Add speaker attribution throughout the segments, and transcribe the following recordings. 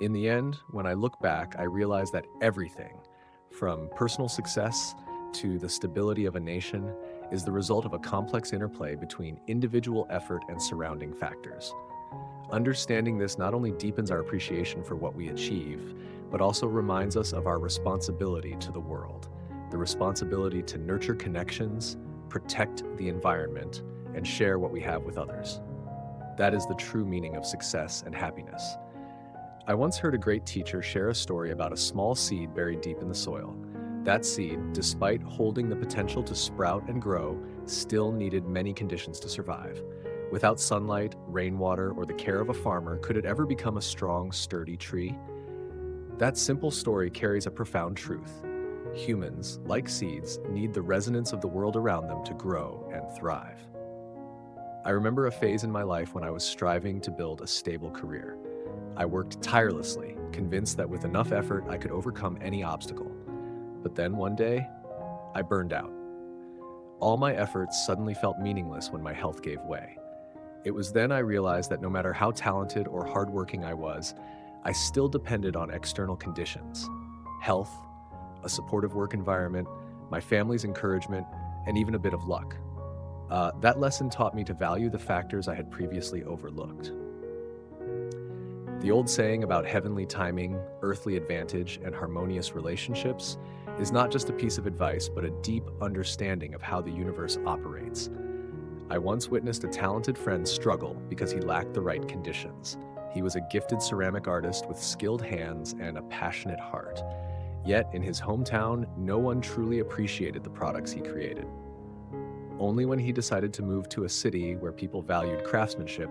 Speaker 1: In the end, when I look back, I realize that everything, from personal success to the stability of a nation, is the result of a complex interplay between individual effort and surrounding factors. Understanding this not only deepens our appreciation for what we achieve, but also reminds us of our responsibility to the world, the responsibility to nurture connections, protect the environment, and share what we have with others. That is the true meaning of success and happiness. I once heard a great teacher share a story about a small seed buried deep in the soil. That seed, despite holding the potential to sprout and grow, still needed many conditions to survive. Without sunlight, rainwater, or the care of a farmer, could it ever become a strong, sturdy tree? That simple story carries a profound truth. Humans, like seeds, need the resonance of the world around them to grow and thrive. I remember a phase in my life when I was striving to build a stable career. I worked tirelessly, convinced that with enough effort I could overcome any obstacle. But then one day, I burned out. All my efforts suddenly felt meaningless when my health gave way. It was then I realized that no matter how talented or hardworking I was, I still depended on external conditions: health, a supportive work environment, my family's encouragement, and even a bit of luck. That lesson taught me to value the factors I had previously overlooked. The old saying about heavenly timing, earthly advantage, and harmonious relationships is not just a piece of advice, but a deep understanding of how the universe operates. I once witnessed a talented friend struggle because he lacked the right conditions. He was a gifted ceramic artist with skilled hands and a passionate heart. Yet, in his hometown, no one truly appreciated the products he created. Only when he decided to move to a city where people valued craftsmanship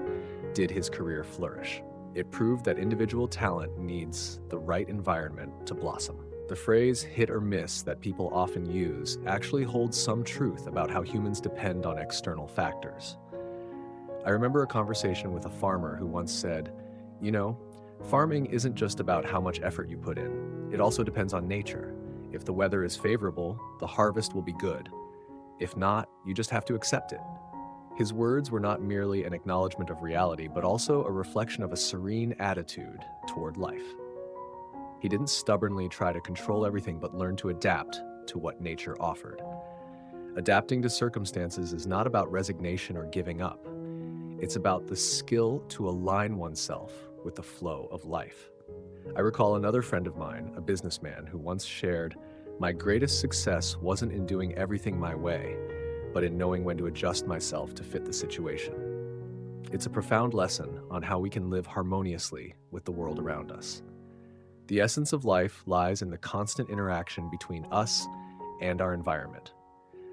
Speaker 1: did his career flourish. It proved that individual talent needs the right environment to blossom. The phrase hit or miss that people often use actually holds some truth about how humans depend on external factors. I remember a conversation with a farmer who once said, "You know, farming isn't just about how much effort you put in. It also depends on nature. If the weather is favorable, the harvest will be good. If not, you just have to accept it." His words were not merely an acknowledgement of reality, but also a reflection of a serene attitude toward life. He didn't stubbornly try to control everything, but learned to adapt to what nature offered. Adapting to circumstances is not about resignation or giving up. It's about the skill to align oneself with the flow of life. I recall another friend of mine, a businessman, who once shared, "My greatest success wasn't in doing everything my way, but in knowing when to adjust myself to fit the situation." It's a profound lesson on how we can live harmoniously with the world around us. The essence of life lies in the constant interaction between us and our environment.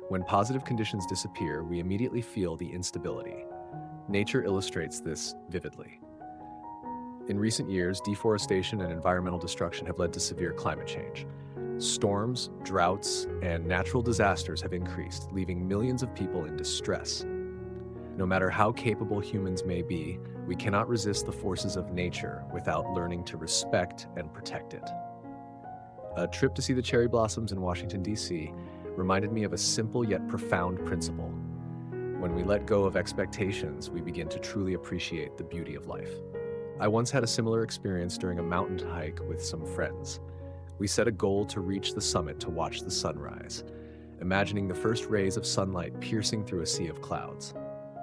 Speaker 1: When positive conditions disappear, we immediately feel the instability. Nature illustrates this vividly. In recent years, deforestation and environmental destruction have led to severe climate change. Storms, droughts, and natural disasters have increased, leaving millions of people in distress. No matter how capable humans may be, we cannot resist the forces of nature without learning to respect and protect it. A trip to see the cherry blossoms in Washington, D.C. reminded me of a simple yet profound principle. When we let go of expectations, we begin to truly appreciate the beauty of life. I once had a similar experience during a mountain hike with some friends. We set a goal to reach the summit to watch the sunrise, imagining the first rays of sunlight piercing through a sea of clouds.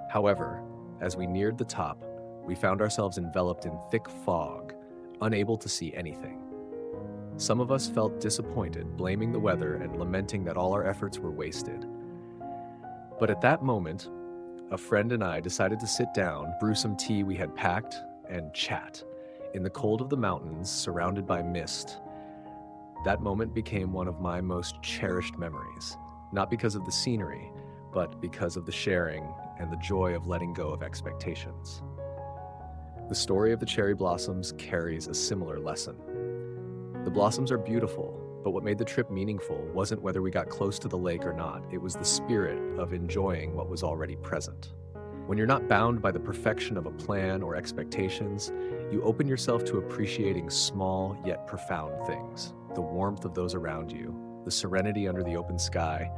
Speaker 1: However, as we neared the top, we found ourselves enveloped in thick fog, unable to see anything. Some of us felt disappointed, blaming the weather and lamenting that all our efforts were wasted. But at that moment, a friend and I decided to sit down, brew some tea we had packed, and chat. In the cold of the mountains, surrounded by mist, that moment became one of my most cherished memories, not because of the scenery, but because of the sharing and the joy of letting go of expectations. The story of the cherry blossoms carries a similar lesson. The blossoms are beautiful, but what made the trip meaningful wasn't whether we got close to the lake or not. It was the spirit of enjoying what was already present. When you're not bound by the perfection of a plan or expectations, you open yourself to appreciating small yet profound things: the warmth of those around you, the serenity under the open sky,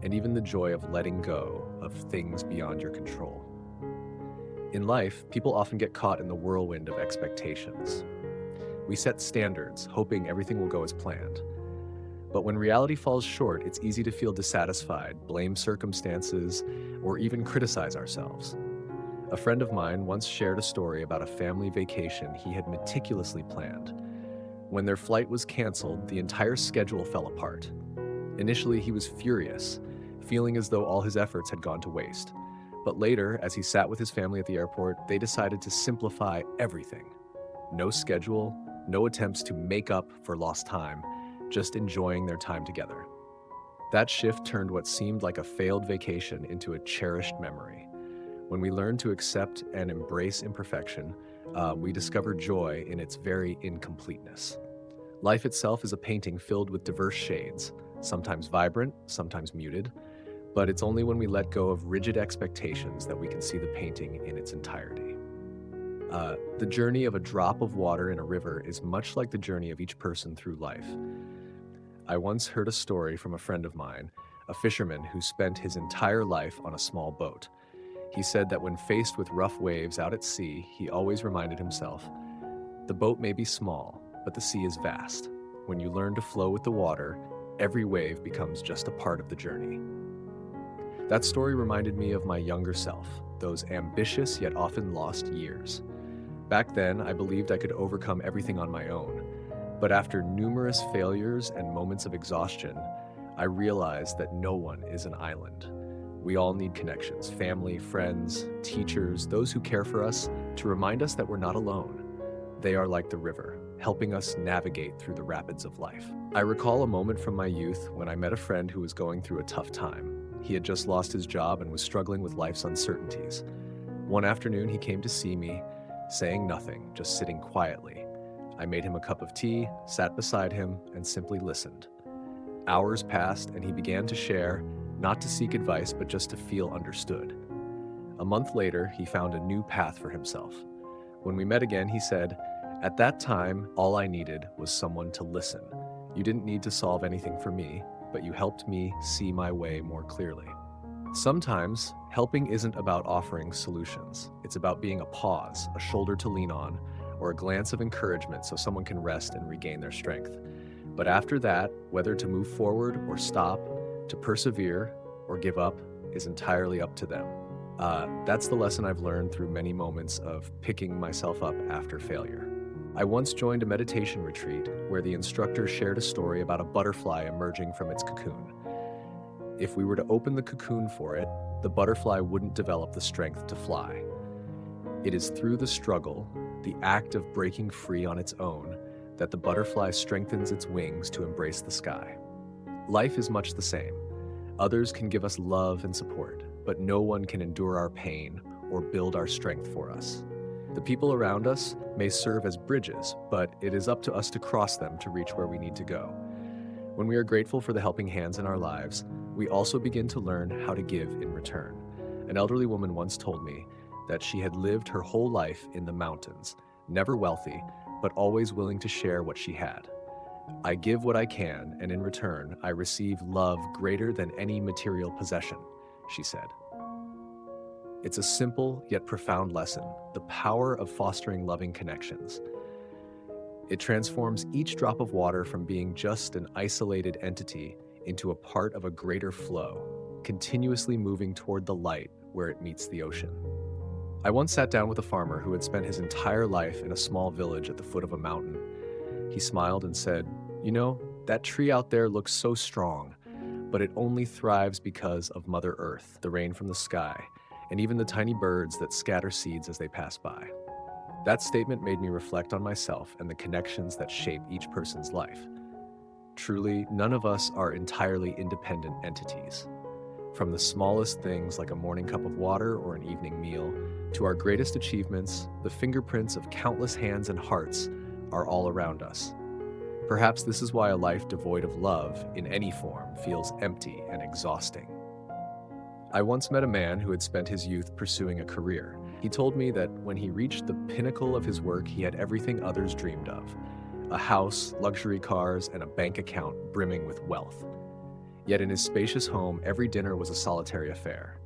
Speaker 1: and even the joy of letting go of things beyond your control. In life, people often get caught in the whirlwind of expectations. We set standards, hoping everything will go as planned. But when reality falls short, it's easy to feel dissatisfied, blame circumstances, or even criticize ourselves. A friend of mine once shared a story about a family vacation he had meticulously planned. When their flight was canceled, the entire schedule fell apart. Initially, he was furious, feeling as though all his efforts had gone to waste. But later, as he sat with his family at the airport, they decided to simplify everything. No schedule, no attempts to make up for lost time, just enjoying their time together. That shift turned what seemed like a failed vacation into a cherished memory. When we learn to accept and embrace imperfection, we discover joy in its very incompleteness. Life itself is a painting filled with diverse shades, sometimes vibrant, sometimes muted, but it's only when we let go of rigid expectations that we can see the painting in its entirety. The journey of a drop of water in a river is much like the journey of each person through life. I once heard a story from a friend of mine, a fisherman who spent his entire life on a small boat. He said that when faced with rough waves out at sea, he always reminded himself, "The boat may be small, but the sea is vast. When you learn to flow with the water, every wave becomes just a part of the journey." That story reminded me of my younger self, those ambitious yet often lost years. Back then, I believed I could overcome everything on my own. But after numerous failures and moments of exhaustion, I realized that no one is an island. We all need connections, family, friends, teachers, those who care for us, to remind us that we're not alone. They are like the river, helping us navigate through the rapids of life. I recall a moment from my youth when I met a friend who was going through a tough time. He had just lost his job and was struggling with life's uncertainties. One afternoon, he came to see me, saying nothing, just sitting quietly. I made him a cup of tea, sat beside him, and simply listened. Hours passed, and he began to share, not to seek advice, but just to feel understood. A month later, he found a new path for himself. When we met again, he said, "At that time, all I needed was someone to listen. You didn't need to solve anything for me, but you helped me see my way more clearly." Sometimes, helping isn't about offering solutions. It's about being a pause, a shoulder to lean on, or a glance of encouragement so someone can rest and regain their strength. But after that, whether to move forward or stop, to persevere or give up, is entirely up to them. That's the lesson I've learned through many moments of picking myself up after failure. I once joined a meditation retreat where the instructor shared a story about a butterfly emerging from its cocoon. If we were to open the cocoon for it, the butterfly wouldn't develop the strength to fly. It is through the struggle, the act of breaking free on its own, that the butterfly strengthens its wings to embrace the sky. Life is much the same. Others can give us love and support, but no one can endure our pain or build our strength for us. The people around us may serve as bridges, but it is up to us to cross them to reach where we need to go. When we are grateful for the helping hands in our lives, we also begin to learn how to give in return. An elderly woman once told me that she had lived her whole life in the mountains, never wealthy, but always willing to share what she had. "I give what I can, and in return, I receive love greater than any material possession," she said. It's a simple yet profound lesson, the power of fostering loving connections. It transforms each drop of water from being just an isolated entity into a part of a greater flow, continuously moving toward the light where it meets the ocean. I once sat down with a farmer who had spent his entire life in a small village at the foot of a mountain. He smiled and said, "You know, that tree out there looks so strong, but it only thrives because of Mother Earth, the rain from the sky, and even the tiny birds that scatter seeds as they pass by." That statement made me reflect on myself and the connections that shape each person's life. Truly, none of us are entirely independent entities. From the smallest things like a morning cup of water or an evening meal, to our greatest achievements, the fingerprints of countless hands and hearts are all around us. Perhaps this is why a life devoid of love, in any form, feels empty and exhausting. I once met a man who had spent his youth pursuing a career. He told me that when he reached the pinnacle of his work, he had everything others dreamed of: a house, luxury cars, and a bank account brimming with wealth. Yet in his spacious home, every dinner was a solitary affair.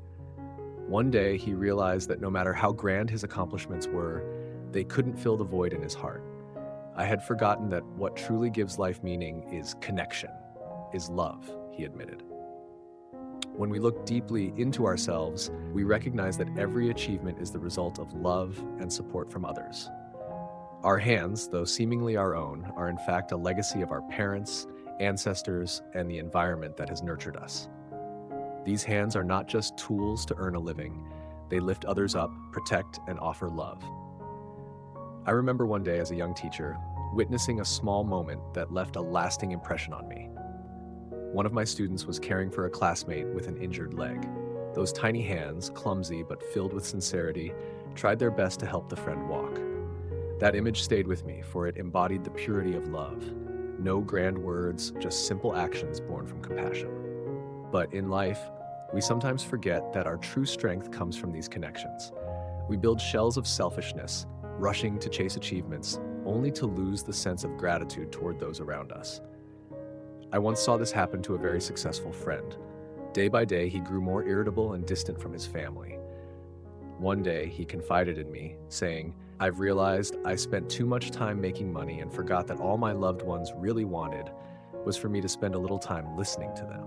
Speaker 1: One day, he realized that no matter how grand his accomplishments were, they couldn't fill the void in his heart. I had forgotten that what truly gives life meaning is connection, is love, he admitted. When we look deeply into ourselves, we recognize that every achievement is the result of love and support from others. Our hands, though seemingly our own, are in fact a legacy of our parents, ancestors, and the environment that has nurtured us. These hands are not just tools to earn a living, they lift others up, protect, and offer love. I remember one day as a young teacher, witnessing a small moment that left a lasting impression on me. One of my students was caring for a classmate with an injured leg. Those tiny hands, clumsy but filled with sincerity, tried their best to help the friend walk. That image stayed with me, for it embodied the purity of love. No grand words, just simple actions born from compassion. But in life, we sometimes forget that our true strength comes from these connections. We build shells of selfishness, rushing to chase achievements, only to lose the sense of gratitude toward those around us. I once saw this happen to a very successful friend. Day by day, he grew more irritable and distant from his family. One day, he confided in me, saying, "I've realized I spent too much time making money and forgot that all my loved ones really wanted was for me to spend a little time listening to them."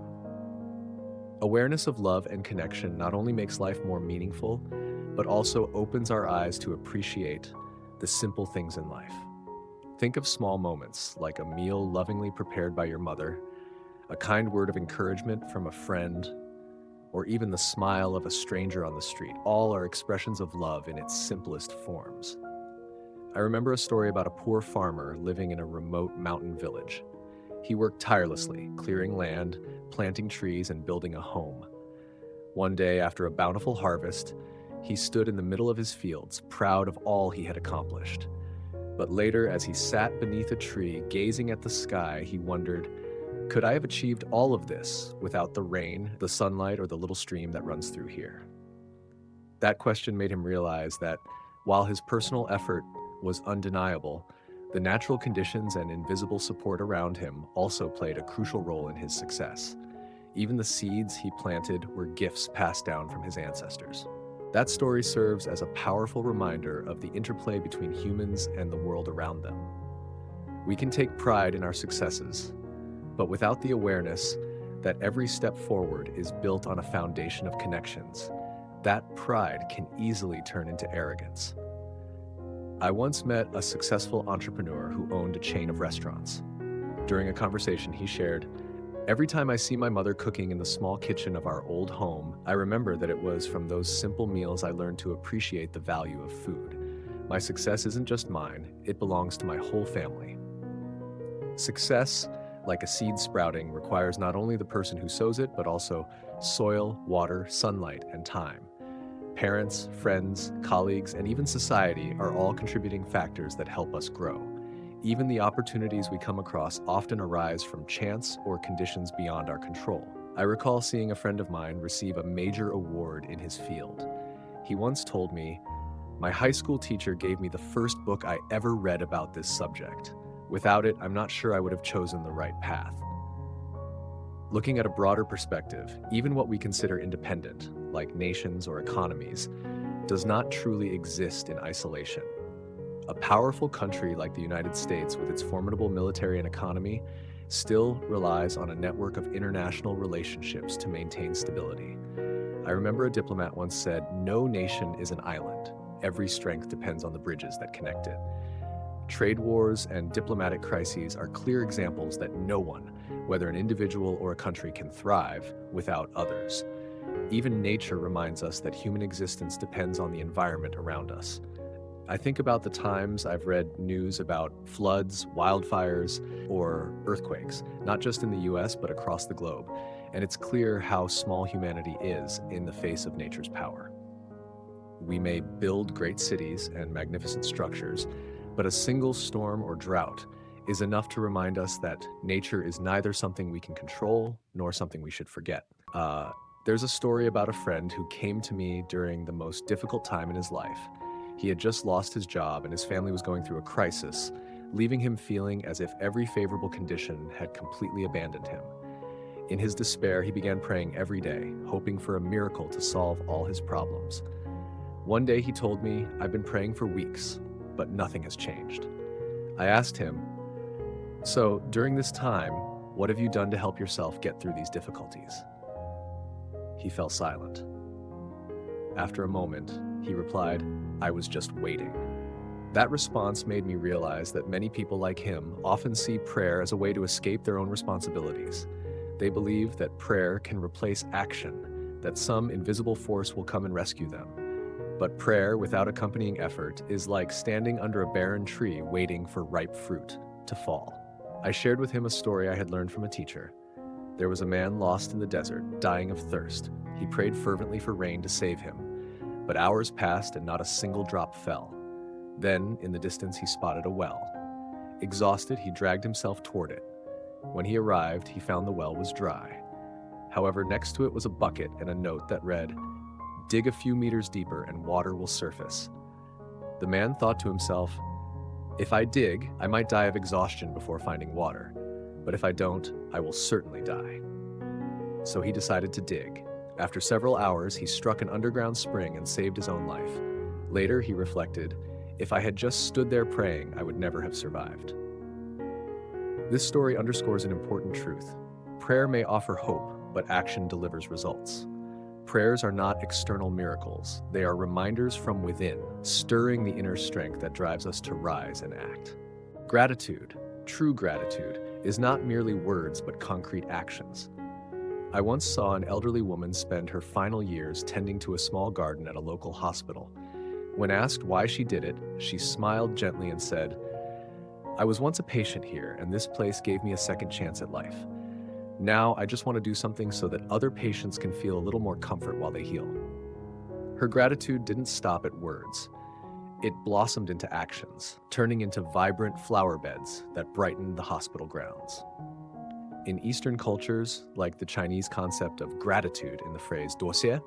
Speaker 1: Awareness of love and connection not only makes life more meaningful, but also opens our eyes to appreciate the simple things in life. Think of small moments like a meal lovingly prepared by your mother, a kind word of encouragement from a friend, or even the smile of a stranger on the street. All are expressions of love in its simplest forms. I remember a story about a poor farmer living in a remote mountain village. He worked tirelessly, clearing land, planting trees, and building a home. One day, after a bountiful harvest, he stood in the middle of his fields, proud of all he had accomplished. But later, as he sat beneath a tree, gazing at the sky, he wondered, could I have achieved all of this without the rain, the sunlight, or the little stream that runs through here? That question made him realize that while his personal effort was undeniable, the natural conditions and invisible support around him also played a crucial role in his success. Even the seeds he planted were gifts passed down from his ancestors. That story serves as a powerful reminder of the interplay between humans and the world around them. We can take pride in our successes, but without the awareness that every step forward is built on a foundation of connections, that pride can easily turn into arrogance. I once met a successful entrepreneur who owned a chain of restaurants. During a conversation, he shared, "Every time I see my mother cooking in the small kitchen of our old home, I remember that it was from those simple meals I learned to appreciate the value of food. My success isn't just mine, it belongs to my whole family." Success, like a seed sprouting, requires not only the person who sows it, but also soil, water, sunlight, and time. Parents, friends, colleagues, and even society are all contributing factors that help us grow. Even the opportunities we come across often arise from chance or conditions beyond our control. I recall seeing a friend of mine receive a major award in his field. He once told me, "My high school teacher gave me the first book I ever read about this subject. Without it, I'm not sure I would have chosen the right path." Looking at a broader perspective, even what we consider independent, like nations or economies, does not truly exist in isolation. A powerful country like the United States, with its formidable military and economy, still relies on a network of international relationships to maintain stability. I remember a diplomat once said, "No nation is an island. Every strength depends on the bridges that connect it." Trade wars and diplomatic crises are clear examples that no one, whether an individual or a country, can thrive without others. Even nature reminds us that human existence depends on the environment around us. I think about the times I've read news about floods, wildfires, or earthquakes, not just in the US, but across the globe, and it's clear how small humanity is in the face of nature's power. We may build great cities and magnificent structures, but a single storm or drought is enough to remind us that nature is neither something we can control nor something we should forget. There's a story about a friend who came to me during the most difficult time in his life. He had just lost his job and his family was going through a crisis, leaving him feeling as if every favorable condition had completely abandoned him. In his despair, he began praying every day, hoping for a miracle to solve all his problems. One day he told me, "I've been praying for weeks, but nothing has changed." I asked him, "So, during this time, what have you done to help yourself get through these difficulties?" He fell silent. After a moment, he replied, "I was just waiting." That response made me realize that many people like him often see prayer as a way to escape their own responsibilities. They believe that prayer can replace action, that some invisible force will come and rescue them. But prayer without accompanying effort is like standing under a barren tree waiting for ripe fruit to fall. I shared with him a story I had learned from a teacher. There was a man lost in the desert, dying of thirst. He prayed fervently for rain to save him, but hours passed and not a single drop fell. Then, in the distance, he spotted a well. Exhausted, he dragged himself toward it. When he arrived, he found the well was dry. However, next to it was a bucket and a note that read, "Dig a few meters deeper and water will surface." The man thought to himself, "If I dig, I might die of exhaustion before finding water. But if I don't, I will certainly die." So he decided to dig. After several hours, he struck an underground spring and saved his own life. Later, he reflected, "If I had just stood there praying, I would never have survived." This story underscores an important truth. Prayer may offer hope, but action delivers results. Prayers are not external miracles. They are reminders from within, stirring the inner strength that drives us to rise and act. Gratitude, true gratitude, is not merely words but concrete actions. I once saw an elderly woman spend her final years tending to a small garden at a local hospital. When asked why she did it, she smiled gently and said, "I was once a patient here, and this place gave me a second chance at life. Now I just want to do something so that other patients can feel a little more comfort while they heal." Her gratitude didn't stop at words. It blossomed into actions, turning into vibrant flower beds that brightened the hospital grounds. In Eastern cultures, like the Chinese concept of gratitude in the phrase 多谢,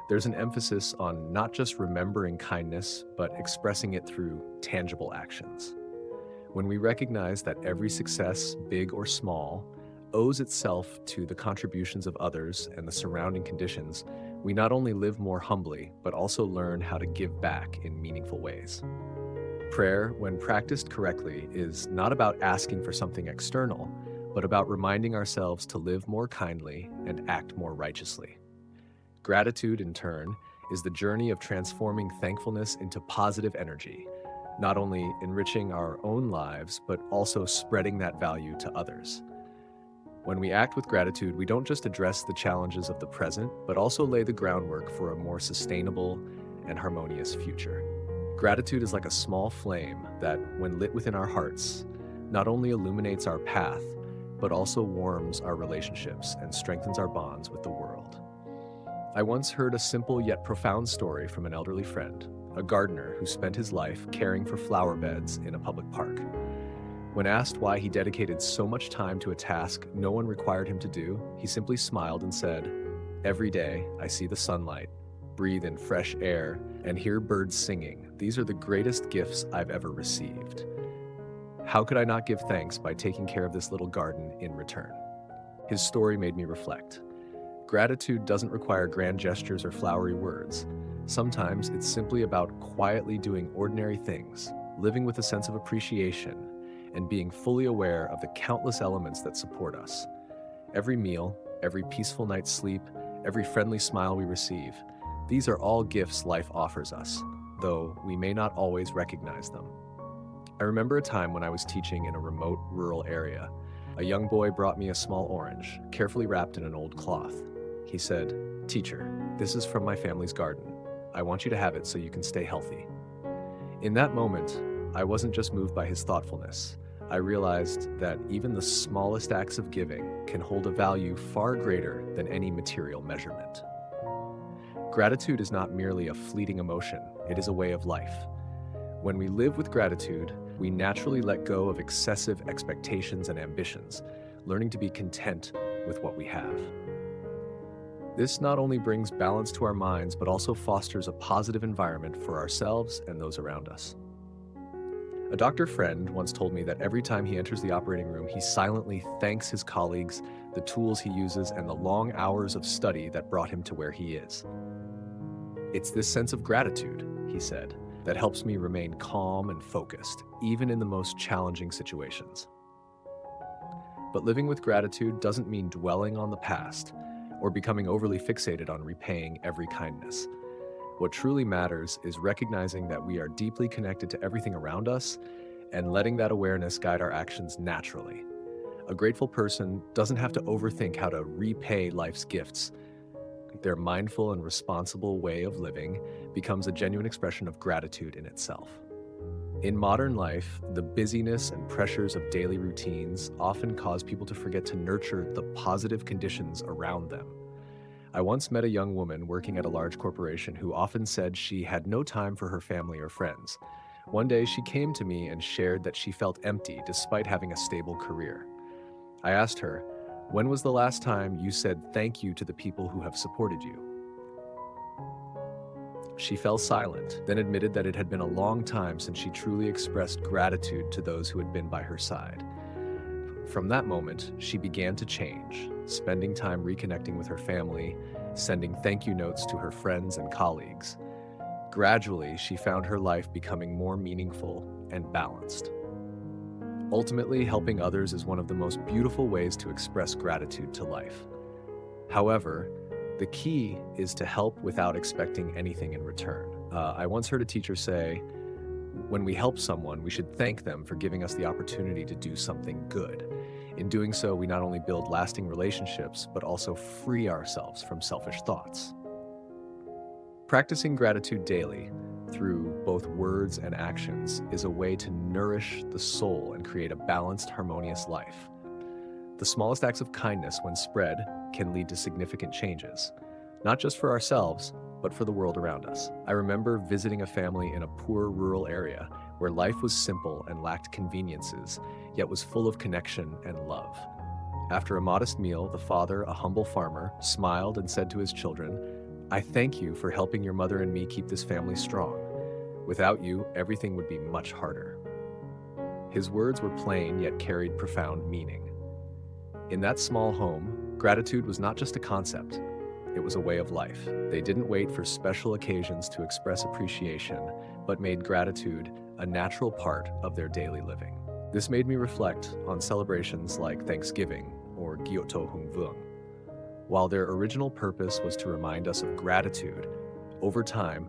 Speaker 1: there's an emphasis on not just remembering kindness, but expressing it through tangible actions. When we recognize that every success, big or small, owes itself to the contributions of others and the surrounding conditions, we not only live more humbly, but also learn how to give back in meaningful ways. Prayer, when practiced correctly, is not about asking for something external, but about reminding ourselves to live more kindly and act more righteously. Gratitude, in turn, is the journey of transforming thankfulness into positive energy, not only enriching our own lives, but also spreading that value to others. When we act with gratitude, we don't just address the challenges of the present, but also lay the groundwork for a more sustainable and harmonious future. Gratitude is like a small flame that, when lit within our hearts, not only illuminates our path, but also warms our relationships and strengthens our bonds with the world. I once heard a simple yet profound story from an elderly friend, a gardener who spent his life caring for flower beds in a public park. When asked why he dedicated so much time to a task no one required him to do, he simply smiled and said, "Every day I see the sunlight, breathe in fresh air, and hear birds singing. These are the greatest gifts I've ever received. How could I not give thanks by taking care of this little garden in return?" His story made me reflect. Gratitude doesn't require grand gestures or flowery words. Sometimes it's simply about quietly doing ordinary things, living with a sense of appreciation, and being fully aware of the countless elements that support us. Every meal, every peaceful night's sleep, every friendly smile we receive, these are all gifts life offers us, though we may not always recognize them. I remember a time when I was teaching in a remote rural area. A young boy brought me a small orange, carefully wrapped in an old cloth. He said, "Teacher, this is from my family's garden. I want you to have it so you can stay healthy." In that moment, I wasn't just moved by his thoughtfulness. I realized that even the smallest acts of giving can hold a value far greater than any material measurement. Gratitude is not merely a fleeting emotion, it is a way of life. When we live with gratitude, we naturally let go of excessive expectations and ambitions, learning to be content with what we have. This not only brings balance to our minds, but also fosters a positive environment for ourselves and those around us. A doctor friend once told me that every time he enters the operating room, he silently thanks his colleagues, the tools he uses, and the long hours of study that brought him to where he is. "It's this sense of gratitude," he said, that helps me remain calm and focused, even in the most challenging situations. But living with gratitude doesn't mean dwelling on the past or becoming overly fixated on repaying every kindness. What truly matters is recognizing that we are deeply connected to everything around us and letting that awareness guide our actions naturally. A grateful person doesn't have to overthink how to repay life's gifts. Their mindful and responsible way of living becomes a genuine expression of gratitude in itself. In modern life, the busyness and pressures of daily routines often cause people to forget to nurture the positive conditions around them. I once met a young woman working at a large corporation who often said she had no time for her family or friends. One day, she came to me and shared that she felt empty despite having a stable career. I asked her, "When was the last time you said thank you to the people who have supported you?" She fell silent, then admitted that it had been a long time since she truly expressed gratitude to those who had been by her side. From that moment, she began to change, spending time reconnecting with her family, sending thank you notes to her friends and colleagues. Gradually, she found her life becoming more meaningful and balanced. Ultimately, helping others is one of the most beautiful ways to express gratitude to life. However, the key is to help without expecting anything in return. I once heard a teacher say, when we help someone, we should thank them for giving us the opportunity to do something good. In doing so, we not only build lasting relationships, but also free ourselves from selfish thoughts. Practicing gratitude daily, through both words and actions, is a way to nourish the soul and create a balanced, harmonious life. The smallest acts of kindness, when spread, can lead to significant changes, not just for ourselves, but for the world around us. I remember visiting a family in a poor rural area where life was simple and lacked conveniences, yet was full of connection and love. After a modest meal, the father, a humble farmer, smiled and said to his children, "I thank you for helping your mother and me keep this family strong. Without you, everything would be much harder." His words were plain yet carried profound meaning. In that small home, gratitude was not just a concept, it was a way of life. They didn't wait for special occasions to express appreciation, but made gratitude a natural part of their daily living. This made me reflect on celebrations like Thanksgiving or Gyoto Hungvung. While their original purpose was to remind us of gratitude, over time,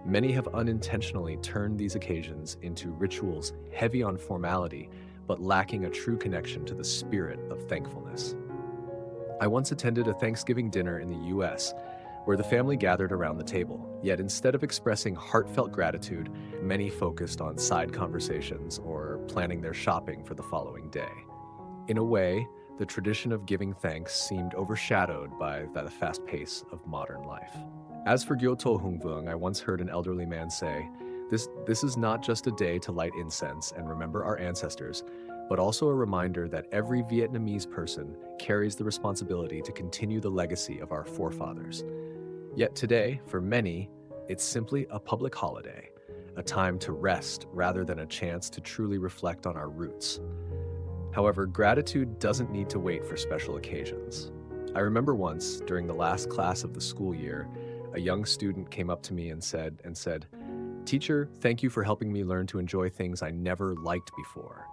Speaker 1: many have unintentionally turned these occasions into rituals heavy on formality, but lacking a true connection to the spirit of thankfulness. I once attended a Thanksgiving dinner in the US, where the family gathered around the table, yet instead of expressing heartfelt gratitude, many focused on side conversations or planning their shopping for the following day. In a way, the tradition of giving thanks seemed overshadowed by the fast pace of modern life. As for Gyoto Hungvung, I once heard an elderly man say, This is not just a day to light incense and remember our ancestors, but also a reminder that every Vietnamese person carries the responsibility to continue the legacy of our forefathers. Yet today, for many, it's simply a public holiday, a time to rest rather than a chance to truly reflect on our roots. However, gratitude doesn't need to wait for special occasions. I remember once, during the last class of the school year, a young student came up to me and said, "Teacher, thank you for helping me learn to enjoy things I never liked before."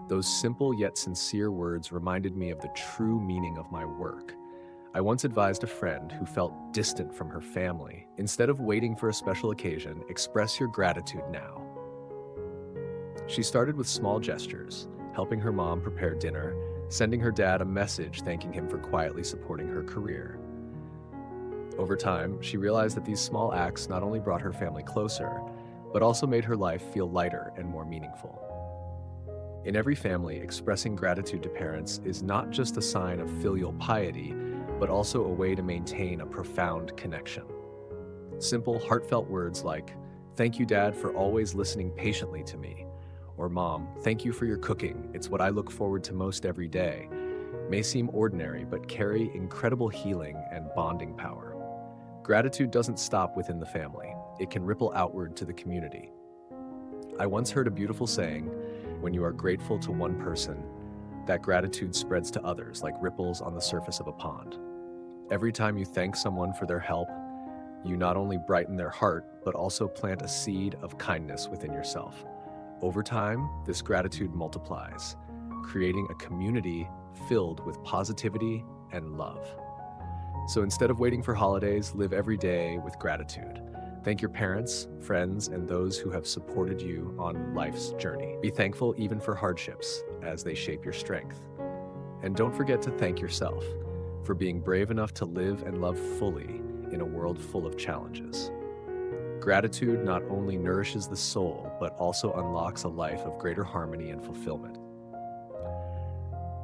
Speaker 1: Those simple yet sincere words reminded me of the true meaning of my work. I once advised a friend who felt distant from her family, instead of waiting for a special occasion, express your gratitude now. She started with small gestures, helping her mom prepare dinner, sending her dad a message thanking him for quietly supporting her career. Over time, she realized that these small acts not only brought her family closer, but also made her life feel lighter and more meaningful. In every family, expressing gratitude to parents is not just a sign of filial piety, but also a way to maintain a profound connection. Simple, heartfelt words like, "Thank you, Dad, for always listening patiently to me," or "Mom, thank you for your cooking, it's what I look forward to most every day," may seem ordinary but carry incredible healing and bonding power. Gratitude doesn't stop within the family. It can ripple outward to the community. I once heard a beautiful saying, when you are grateful to one person, that gratitude spreads to others like ripples on the surface of a pond. Every time you thank someone for their help, You not only brighten their heart, but also plant a seed of kindness within yourself. Over time, this gratitude multiplies, creating a community filled with positivity and love. So instead of waiting for holidays, live every day with gratitude. Thank your parents, friends, and those who have supported you on life's journey. Be thankful even for hardships as they shape your strength. And don't forget to thank yourself for being brave enough to live and love fully in a world full of challenges. Gratitude not only nourishes the soul, but also unlocks a life of greater harmony and fulfillment.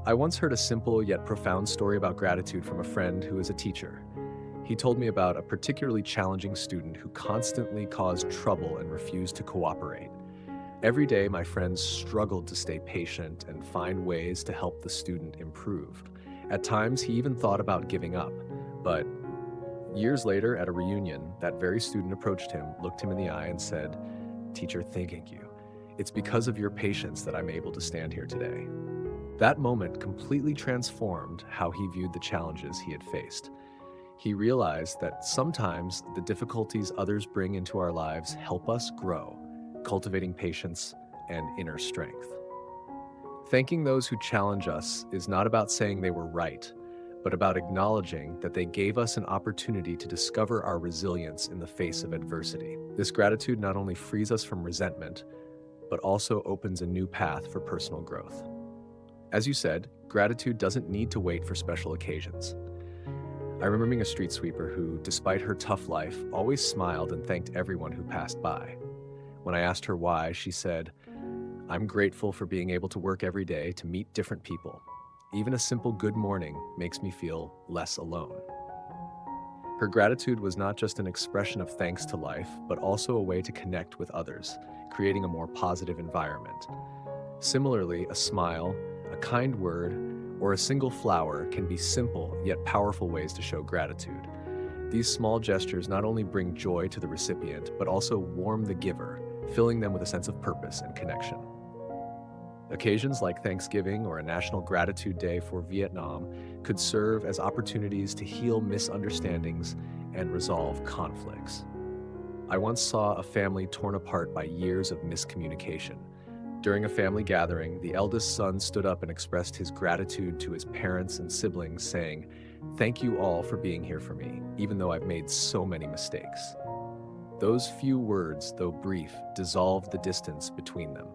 Speaker 1: I once heard a simple yet profound story about gratitude from a friend who is a teacher. He told me about a particularly challenging student who constantly caused trouble and refused to cooperate. Every day, my friend struggled to stay patient and find ways to help the student improve. At times, he even thought about giving up. But years later, at a reunion, that very student approached him, looked him in the eye, and said, "Teacher, thank you. It's because of your patience that I'm able to stand here today." That moment completely transformed how he viewed the challenges he had faced. He realized that sometimes the difficulties others bring into our lives help us grow, cultivating patience and inner strength. Thanking those who challenge us is not about saying they were right, but about acknowledging that they gave us an opportunity to discover our resilience in the face of adversity. This gratitude not only frees us from resentment, but also opens a new path for personal growth. As you said, gratitude doesn't need to wait for special occasions. I remember being a street sweeper who, despite her tough life, always smiled and thanked everyone who passed by. When I asked her why, she said, "I'm grateful for being able to work every day to meet different people. Even a simple good morning makes me feel less alone." Her gratitude was not just an expression of thanks to life, but also a way to connect with others, creating a more positive environment. Similarly, a smile, a kind word, or a single flower can be simple yet powerful ways to show gratitude. These small gestures not only bring joy to the recipient, but also warm the giver, filling them with a sense of purpose and connection. Occasions like Thanksgiving or a National Gratitude Day for Vietnam could serve as opportunities to heal misunderstandings and resolve conflicts. I once saw a family torn apart by years of miscommunication. During a family gathering, the eldest son stood up and expressed his gratitude to his parents and siblings, saying, "Thank you all for being here for me, even though I've made so many mistakes." Those few words, though brief, dissolved the distance between them,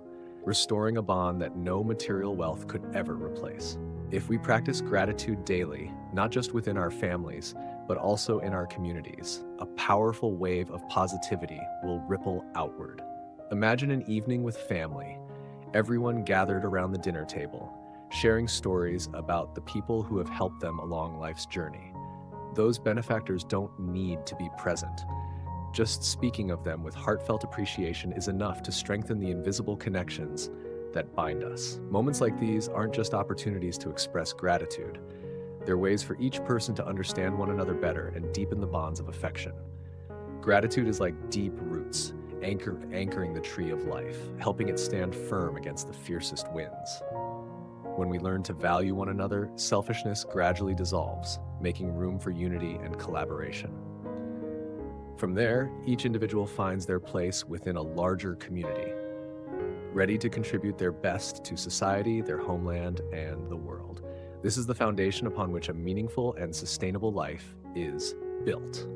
Speaker 1: restoring a bond that no material wealth could ever replace. If we practice gratitude daily, not just within our families, but also in our communities, a powerful wave of positivity will ripple outward. Imagine an evening with family, everyone gathered around the dinner table, sharing stories about the people who have helped them along life's journey. Those benefactors don't need to be present. Just speaking of them with heartfelt appreciation is enough to strengthen the invisible connections that bind us. Moments like these aren't just opportunities to express gratitude. They're ways for each person to understand one another better and deepen the bonds of affection. Gratitude is like deep roots, anchoring the tree of life, helping it stand firm against the fiercest winds. When we learn to value one another, selfishness gradually dissolves, making room for unity and collaboration. From there, each individual finds their place within a larger community, ready to contribute their best to society, their homeland, and the world. This is the foundation upon which a meaningful and sustainable life is built.